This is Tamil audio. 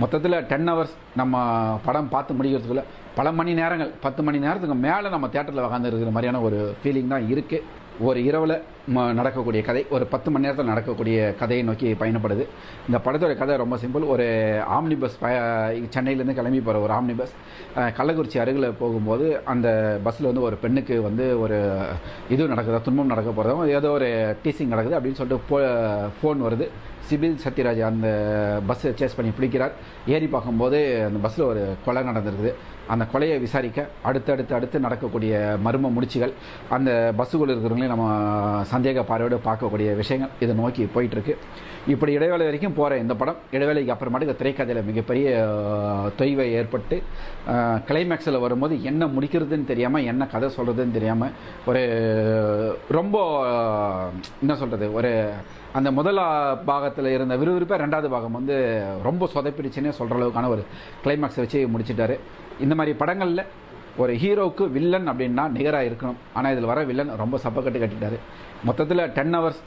மொத்தத்தில் 10 ஹவர்ஸ் நம்ம படம் பார்த்து முடிக்கிறதுக்குள்ள பல மணி நேரங்கள் 10 மணி நேரத்துக்கு மேலே நம்ம தேட்டரில் உட்காந்து இருக்கிற மாதிரியான ஒரு ஃபீலிங் தான் இருக்குது. ஒரு இரவில் நடக்கக்கூடிய கதை, ஒரு 10 மணி நேரத்தில் நடக்கக்கூடிய கதையை நோக்கி பயணப்படுது. இந்த படத்தோட கதை ரொம்ப சிம்பிள். ஒரு ஆம்னி பஸ் சென்னையிலேருந்து கிளம்பி போகிற ஒரு ஆம்னி பஸ் கள்ளக்குறிச்சி அருகில் போகும்போது அந்த பஸ்ஸில் வந்து ஒரு பெண்ணுக்கு வந்து ஒரு இது நடக்குதா, துன்பம் நடக்க போகிறதும், ஏதோ ஒரு டீசிங் நடக்குது அப்படின்னு சொல்லிட்டு ஃபோன் வருது. சிபில் சத்யராஜ் அந்த பஸ்ஸை சேஸ் பண்ணி பிடிக்கிறார். ஏறி பார்க்கும்போது அந்த பஸ்ஸில் ஒரு கொலை நடந்திருக்குது. அந்த கொலையை விசாரிக்க அடுத்து நடக்கக்கூடிய மர்ம முடிச்சுகள், அந்த பஸ்ஸுக்குள்ள இருக்கிறவங்களையும் நம்ம சந்தேக பார்வையோடு பார்க்கக்கூடிய விஷயங்கள் இதை நோக்கி போயிட்டுருக்கு. இப்படி இடைவேளை வரைக்கும் போகிற இந்த படம் இடைவேளைக்கு அப்புறமாட்டுக்கு திரைக்கதையில் மிகப்பெரிய தொய்வை ஏற்பட்டு கிளைமேக்ஸில் வரும்போது என்ன முடிக்கிறதுன்னு தெரியாமல், என்ன கதை சொல்கிறதுன்னு தெரியாமல், ஒரு ரொம்ப என்ன சொல்கிறது, ஒரு அந்த முதல் பாகத்தில் இருந்த விறுவிறுப்பை ரெண்டாவது பாகம் வந்து ரொம்ப சொதப்பிடுச்சுன்னே சொல்கிற அளவுக்கான ஒரு கிளைமேக்ஸை வச்சு முடிச்சிட்டாரு. இந்த மாதிரி படங்களில் ஒரு ஹீரோவுக்கு வில்லன் அப்படின்னா நிகராக இருக்கணும். ஆனால் இதில் வர வில்லன் ரொம்ப சப்பக்கட்டு கட்டிட்டாரு. மொத்தத்தில் 10 ஹவர்ஸ்